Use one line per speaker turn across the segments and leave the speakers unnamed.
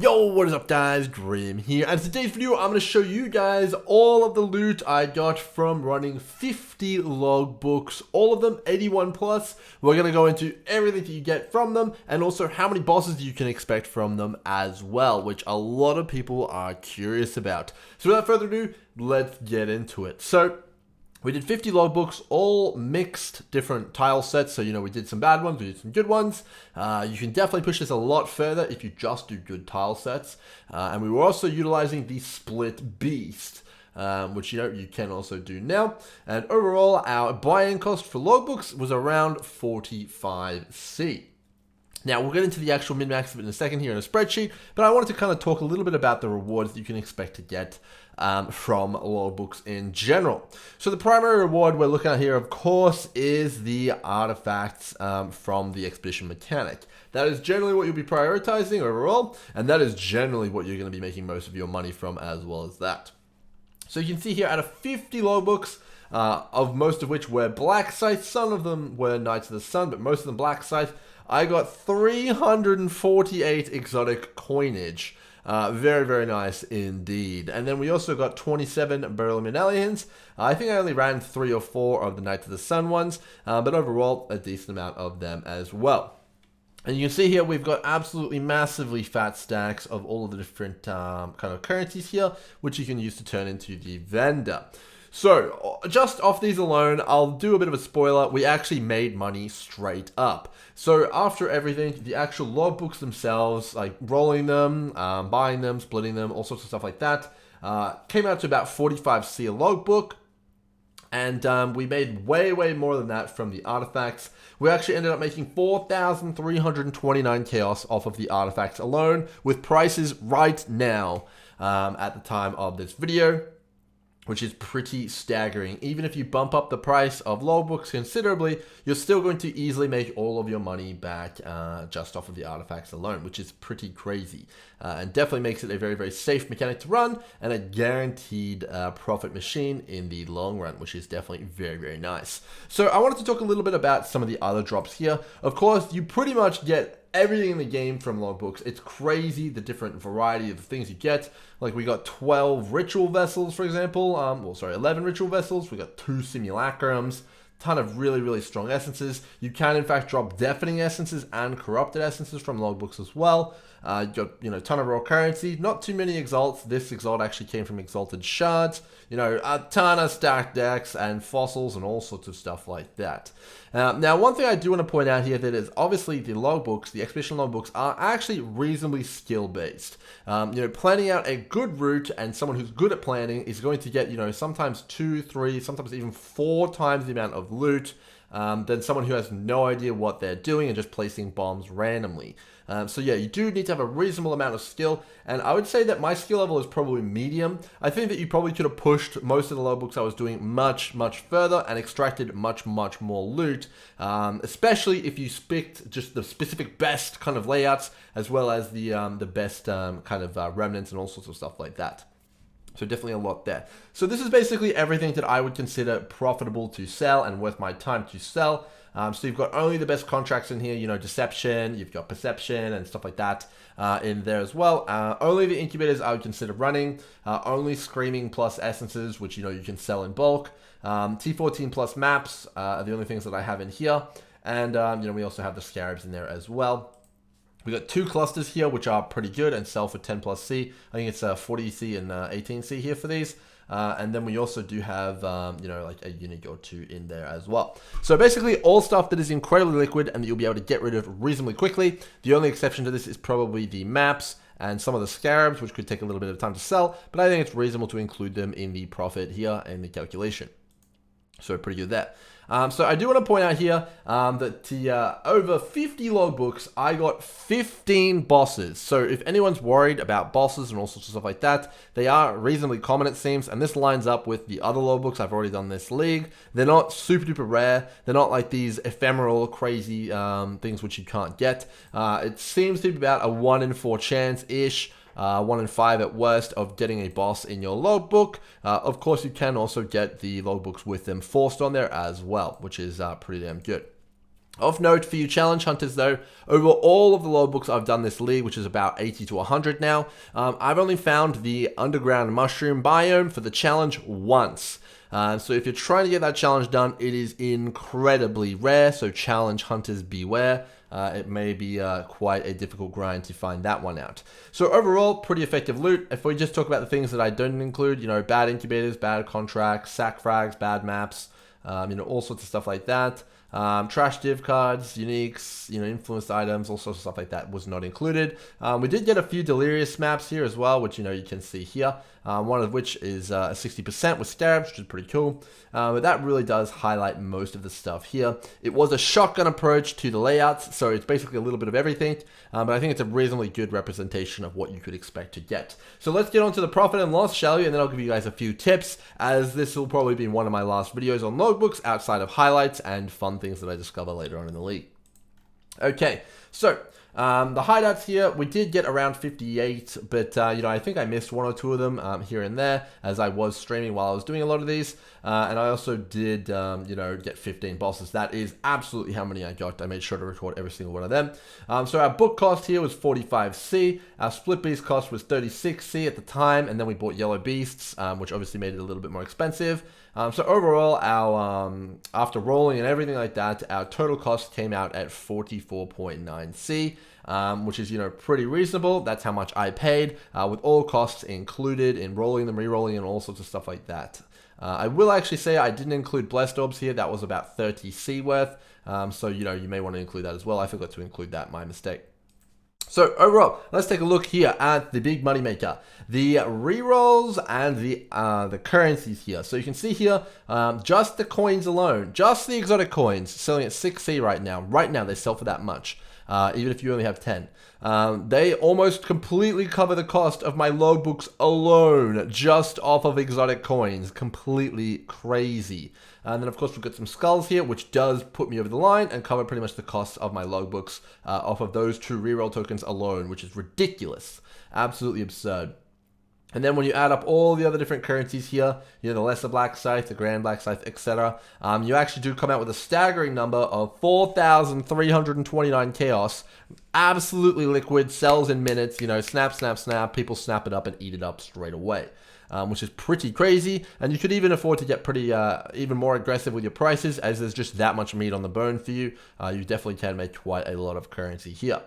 Yo, what is up guys, Grim here, and in today's video I'm going to show you guys all of the loot I got from running 50 logbooks, all of them 81 plus. We're going to go into everything that you get from them, and also how many bosses you can expect from them as well, which a lot of people are curious about. So without further ado, let's get into it. So we did 50 logbooks, all mixed different tile sets. So, we did some bad ones, we did some good ones. You can definitely push this a lot further if you just do good tile sets. And we were also utilizing the split beast, which, you can also do now. And overall, our buy-in cost for logbooks was around 45C. Now, we'll get into the actual min-max of it in a second here in a spreadsheet, but I wanted to kind of talk a little bit about the rewards that you can expect to get from logbooks in general. So the primary reward we're looking at here, of course, is the artifacts from the expedition mechanic. That is generally what you'll be prioritizing overall, and that is generally what you're going to be making most of your money from as well as that. So you can see here out of 50 logbooks, of most of which were black sites, some of them were Knights of the Sun, but most of them black sites, I got 348 exotic coinage. Very, very nice indeed. And then we also got 27 beryllium medallions. I think I only ran 3 or 4 of the Knights of the Sun ones, but overall a decent amount of them as well. And you can see here we've got absolutely massively fat stacks of all of the different kind of currencies here, which you can use to turn into the vendor. So, just off these alone, I'll do a bit of a spoiler. We actually made money straight up. So, after everything, the actual logbooks themselves, like rolling them, buying them, splitting them, all sorts of stuff like that, came out to about 45C a logbook. And we made way, way more than that from the artifacts. We actually ended up making 4,329 chaos off of the artifacts alone, with prices right now at the time of this video, which is pretty staggering. Even if you bump up the price of logbooks considerably, you're still going to easily make all of your money back just off of the artifacts alone, which is pretty crazy. And definitely makes it a very, very safe mechanic to run and a guaranteed profit machine in the long run, which is definitely very, very nice. So I wanted to talk a little bit about some of the other drops here. Of course, you pretty much get everything in the game from logbooks. It's crazy the different variety of things you get. Like we got 12 ritual vessels, for example. 11 ritual vessels. We got 2 simulacrums. Ton of really, really strong essences. You can in fact drop deafening essences and corrupted essences from logbooks as well. You got, ton of raw currency, not too many exalts. This exalt actually came from exalted shards. A ton of stacked decks and fossils and all sorts of stuff like that. Now, one thing I do want to point out here that is obviously the logbooks, the expedition logbooks, are actually reasonably skill-based. Planning out a good route and someone who's good at planning is going to get, sometimes 2, 3, sometimes even 4 times the amount of loot than someone who has no idea what they're doing and just placing bombs randomly. So yeah, you do need to have a reasonable amount of skill, and I would say that my skill level is probably medium. I think that you probably could have pushed most of the logbooks I was doing much, much further and extracted much, much more loot, especially if you picked just the specific best kind of layouts, as well as the best kind of remnants and all sorts of stuff like that. So definitely a lot there. So this is basically everything that I would consider profitable to sell and worth my time to sell. So you've got only the best contracts in here, deception, you've got perception and stuff like that in there as well. Only the incubators I would consider running, only screaming plus essences, which you can sell in bulk. T14 plus maps are the only things that I have in here. And we also have the scarabs in there as well. We got 2 clusters here, which are pretty good and sell for 10 plus C. I think it's 40C and 18C here for these. And then we also do have, like a unit or 2 in there as well. So basically all stuff that is incredibly liquid and that you'll be able to get rid of reasonably quickly. The only exception to this is probably the maps and some of the scarabs, which could take a little bit of time to sell, but I think it's reasonable to include them in the profit here in the calculation. So pretty good there. So I do want to point out here that over 50 logbooks, I got 15 bosses. So if anyone's worried about bosses and all sorts of stuff like that, they are reasonably common it seems, and this lines up with the other logbooks I've already done this league. They're not super duper rare. They're not like these ephemeral, crazy things which you can't get. It seems to be about a 1 in 4 chance-ish. 1 in 5 at worst of getting a boss in your logbook. Of course, you can also get the logbooks with them forced on there as well, which is pretty damn good. Of note for you challenge hunters though, over all of the logbooks I've done this league, which is about 80 to 100 now, I've only found the underground mushroom biome for the challenge once. So if you're trying to get that challenge done, it is incredibly rare, so challenge hunters beware. It may be quite a difficult grind to find that one out. So overall, pretty effective loot. If we just talk about the things that I don't include, you know, bad incubators, bad contracts, sack frags, bad maps, you know, all sorts of stuff like that. Trash div cards, uniques, you know, influenced items, all sorts of stuff like that was not included. We did get a few delirious maps here as well, which, you know, you can see here. One of which is 60% with scarabs, which is pretty cool. But that really does highlight most of the stuff here. It was a shotgun approach to the layouts, so it's basically a little bit of everything. But I think it's a reasonably good representation of what you could expect to get. So let's get on to the profit and loss, shall we? And then I'll give you guys a few tips, as this will probably be one of my last videos on logbooks outside of highlights and fun things that I discover later on in the league. Okay, so the hideouts here, we did get around 58, but you know, I think I missed one or two of them here and there as I was streaming while I was doing a lot of these. And I also did, you know, get 15 bosses. That is absolutely how many I got. I made sure to record every single one of them. So our book cost here was 45C. Our split beast cost was 36C at the time, and then we bought yellow beasts, which obviously made it a little bit more expensive. So overall, our after rolling and everything like that, our total cost came out at 44.9C, which is, you know, pretty reasonable. That's how much I paid, with all costs included in rolling them, re-rolling, and all sorts of stuff like that. I will actually say I didn't include blessed orbs here. That was about 30C worth. So, you know, you may want to include that as well. I forgot to include that, my mistake. So overall, let's take a look here at the big money maker, the rerolls and the currencies here. So you can see here, just the coins alone, just the exotic coins, selling at 6C right now. Right now, they sell for that much, even if you only have 10. They almost completely cover the cost of my logbooks alone, just off of exotic coins. Completely crazy. And then, of course, we've got some skulls here, which does put me over the line and cover pretty much the cost of my logbooks off of those two reroll tokens alone, which is ridiculous. Absolutely absurd. And then when you add up all the other different currencies here, you know, the lesser black scythe, the grand black scythe, etc., you actually do come out with a staggering number of 4,329 chaos. Absolutely liquid, sells in minutes, you know, snap, snap, snap. People snap it up and eat it up straight away. Which is pretty crazy, and you could even afford to get pretty even more aggressive with your prices, as there's just that much meat on the bone for you. You definitely can make quite a lot of currency here.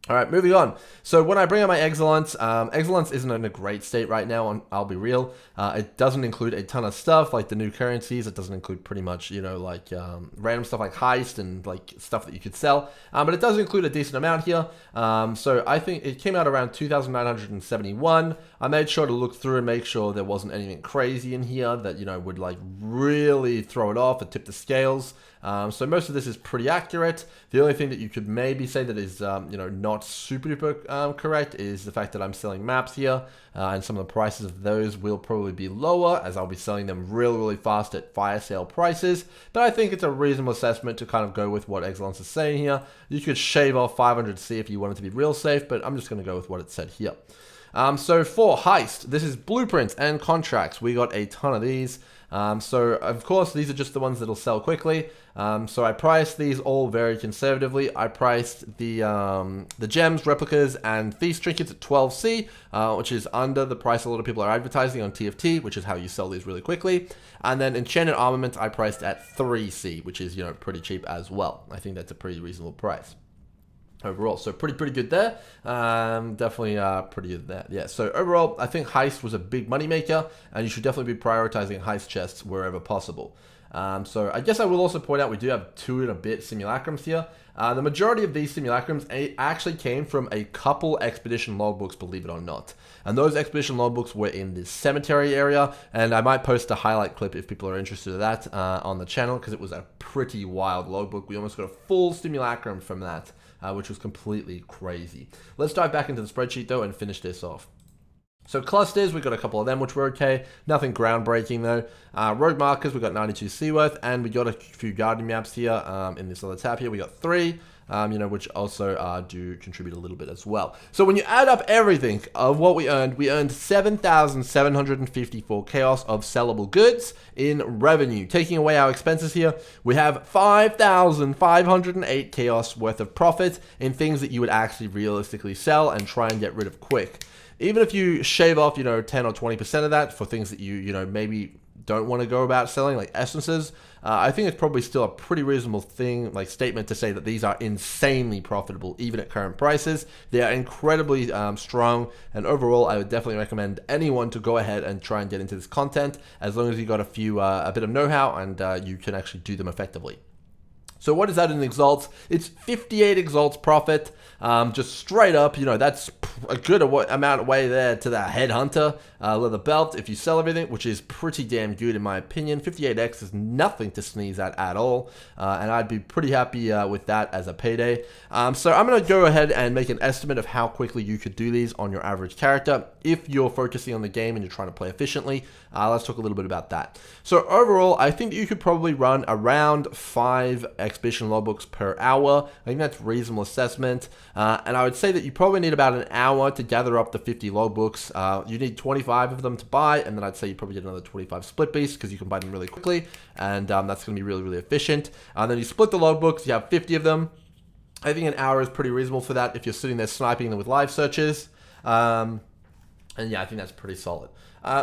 All right, moving on. So when I bring up my Excellence, Excellence isn't in a great state right now, I'll be real. It doesn't include a ton of stuff like the new currencies. It doesn't include pretty much, you know, like random stuff like heist and like stuff that you could sell. But it does include a decent amount here. So I think it came out around 2,971. I made sure to look through and make sure there wasn't anything crazy in here that, you know, would like really throw it off or tip the scales. So most of this is pretty accurate. The only thing that you could maybe say that is, you know, not super duper correct is the fact that I'm selling maps here, and some of the prices of those will probably be lower, as I'll be selling them really, really fast at fire sale prices. But I think it's a reasonable assessment to kind of go with what Excellence is saying here. You could shave off 500C if you wanted to be real safe, but I'm just going to go with what it said here. So for heist, this is blueprints and contracts. We got a ton of these. So of course, these are just the ones that'll sell quickly. So I priced these all very conservatively. I priced the gems, replicas, and thieves trinkets at 12C, which is under the price a lot of people are advertising on TFT, which is how you sell these really quickly. And then enchanted armament I priced at 3C, which is, you know, pretty cheap as well. I think that's a pretty reasonable price overall. So pretty good there. Definitely pretty good there. Yeah, so overall, I think heist was a big money maker, and you should definitely be prioritizing heist chests wherever possible. So I guess I will also point out we do have 2 and a bit simulacrums here. The majority of these simulacrums actually came from a couple expedition logbooks, believe it or not. And those expedition logbooks were in this cemetery area, and I might post a highlight clip if people are interested in that on the channel, because it was a pretty wild logbook. We almost got a full simulacrum from that, which was completely crazy. Let's dive back into the spreadsheet though and finish this off. So clusters, we got a couple of them, which were okay. Nothing groundbreaking though. Rogue markers, we got 92C worth, and we got a few guardian maps here in this other tab here. We got 3. which also do contribute a little bit as well. So when you add up everything of what we earned 7,754 chaos of sellable goods in revenue. Taking away our expenses here, we have 5,508 chaos worth of profit in things that you would actually realistically sell and try and get rid of quick. Even if you shave off, 10 or 20% of that for things that you maybe don't want to go about selling, like essences, I think it's probably still a pretty reasonable statement to say that these are insanely profitable, even at current prices. They are incredibly strong, and overall, I would definitely recommend anyone to go ahead and try and get into this content, as long as you got a bit of know-how and you can actually do them effectively. So what is that in exalts? It's 58 exalts profit, just straight up. That's a good amount of way there to that headhunter leather belt if you sell everything, which is pretty damn good in my opinion. 58x is nothing to sneeze at all, and I'd be pretty happy with that as a payday. So I'm going to go ahead and make an estimate of how quickly you could do these on your average character if you're focusing on the game and you're trying to play efficiently. Let's talk a little bit about that. So overall, I think you could probably run around 5 exhibition logbooks per hour. I think that's a reasonable assessment, and I would say that you probably need about an hour to gather up the 50 logbooks. You need 25 of them to buy, and then I'd say you probably get another 25 split beasts because you can buy them really quickly, and that's going to be really, really efficient. And then you split the logbooks, you have 50 of them. I think an hour is pretty reasonable for that if you're sitting there sniping them with live searches. And yeah, I think that's pretty solid.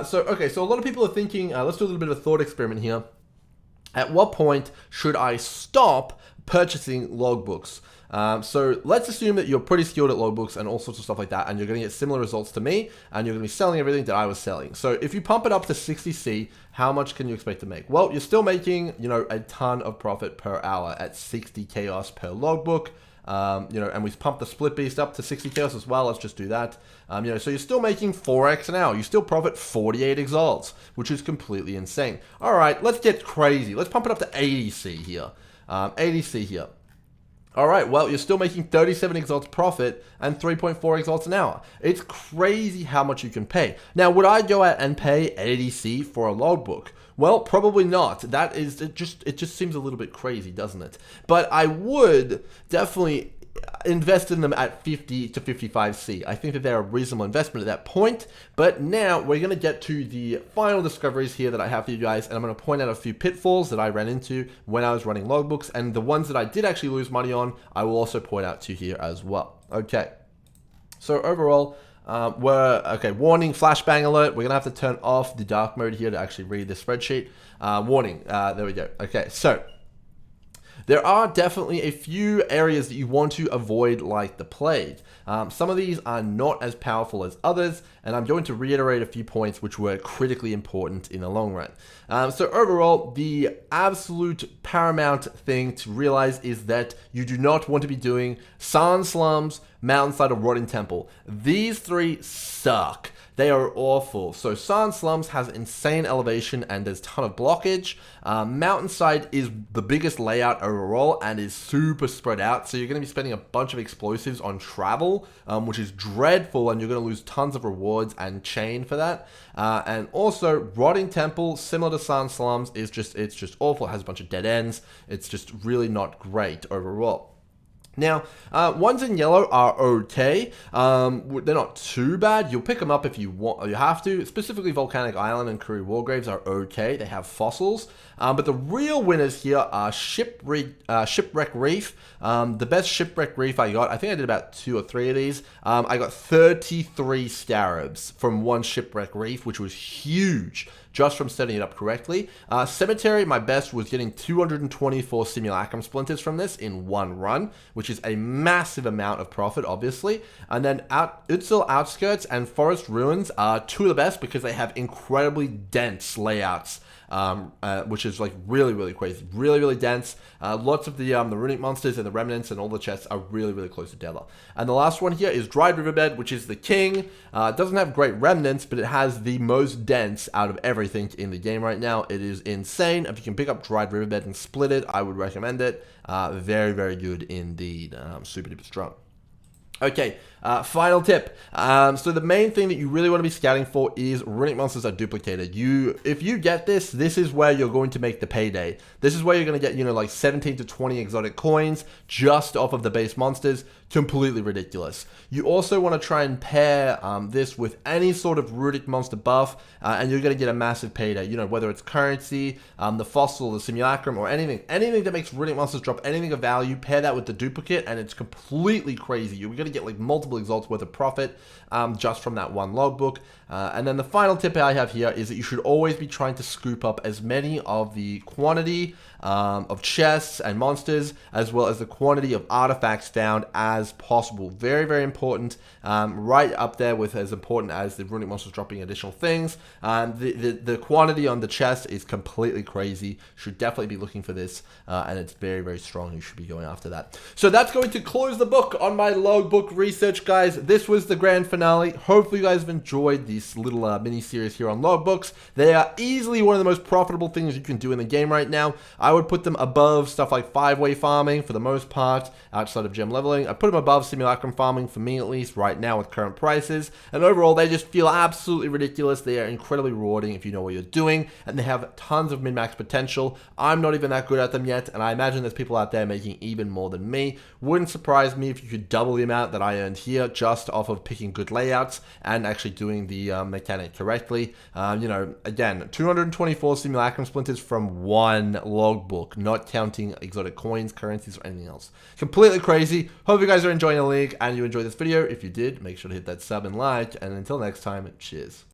So a lot of people are thinking, let's do a little bit of a thought experiment here. At what point should I stop purchasing logbooks? So let's assume that you're pretty skilled at logbooks and all sorts of stuff like that, and you're going to get similar results to me, and you're going to be selling everything that I was selling. So if you pump it up to 60C, how much can you expect to make? Well, you're still making, a ton of profit per hour at 60 chaos per logbook. And we pump the split beast up to 60 chaos as well. Let's just do that. So you're still making 4x an hour. You still profit 48 exalts, which is completely insane. All right, let's get crazy. Let's pump it up to 80C here. 80C here. All right, well, you're still making 37 exalts profit and 3.4 exalts an hour. It's crazy how much you can pay. Now, would I go out and pay 80C for a logbook? Well, probably not. It just seems a little bit crazy, doesn't it? But I would definitely invest in them at 50 to 55C. I think that they're a reasonable investment at that point. But now we're going to get to the final discoveries here that I have for you guys, and I'm going to point out a few pitfalls that I ran into when I was running logbooks, and the ones that I did actually lose money on, I will also point out to you here as well. Okay. So overall, warning, flashbang alert. We're gonna have to turn off the dark mode here to actually read the spreadsheet. Warning, there we go. Okay, so there are definitely a few areas that you want to avoid like the plague. Some of these are not as powerful as others, and I'm going to reiterate a few points which were critically important in the long run. So overall, the absolute paramount thing to realize is that you do not want to be doing Sand Slums, Mountainside, or Rotting Temple. These three suck. They are awful. So Sand Slums has insane elevation and there's a ton of blockage. Mountainside is the biggest layout overall and is super spread out. So you're going to be spending a bunch of explosives on travel, which is dreadful, and you're going to lose tons of rewards and chain for that. And also Rotting Temple, similar to Sand Slums, it's just awful. It has a bunch of dead ends. It's just really not great overall. Now, ones in yellow are okay. They're not too bad. You'll pick them up if you want, or you have to. Specifically, Volcanic Island and Kuri Wargraves are okay. They have fossils. But the real winners here are Shipwreck Reef. The best Shipwreck Reef I got, I think I did about 2 or 3 of these. I got 33 scarabs from one Shipwreck Reef, which was huge, just from setting it up correctly. Cemetery, my best, was getting 224 Simulacrum Splinters from this in one run, which is a massive amount of profit, obviously. And then Utsil Outskirts and Forest Ruins are 2 of the best because they have incredibly dense layouts, which is like really, really crazy. Really, really dense. Lots of the runic monsters and the remnants and all the chests are really, really close together. And the last one here is Dried Riverbed, which is the king. It doesn't have great remnants, but it has the most dense out of everything in the game right now. It is insane. If you can pick up Dried Riverbed and split it, I would recommend it. Very, very good indeed. Super duper strong. Okay, final tip. So the main thing that you really want to be scouting for is runic monsters are duplicated. If you get this is where you're going to make the payday. This is where you're going to get, like 17 to 20 exotic coins just off of the base monsters. Completely ridiculous. You also want to try and pair this with any sort of runic monster buff, and you're going to get a massive payday. Whether it's currency, the fossil, the simulacrum, or anything that makes runic monsters drop anything of value, pair that with the duplicate, and it's completely crazy. You're going to get like multiple exalts worth of profit just from that one logbook. And then the final tip I have here is that you should always be trying to scoop up as many of the quantity of chests and monsters, as well as the quantity of artifacts found as possible. Very, very important. Right up there with as important as the runic monsters dropping additional things. The quantity on the chest is completely crazy. Should definitely be looking for this, and it's very, very strong. You should be going after that. So that's going to close the book on my logbook research, guys. This was the grand finale. Hopefully you guys have enjoyed this little mini series here on logbooks. They are easily one of the most profitable things you can do in the game right now. I would put them above stuff like 5-way farming for the most part, outside of gem leveling. I put them above simulacrum farming for me, at least right now with current prices. And overall, they just feel absolutely ridiculous. They are incredibly rewarding if you know what you're doing, and they have tons of min-max potential. I'm not even that good at them yet, and I imagine there's people out there making even more than me. Wouldn't surprise me if you could double the amount that I earned here just off of picking good layouts and actually doing the mechanic correctly. Again, 224 simulacrum splinters from one logbook, not counting exotic coins, currencies, or anything else. Completely crazy. Hope you guys are enjoying the league and you enjoyed this video. If you did, make sure to hit that sub and like, and until next time, cheers.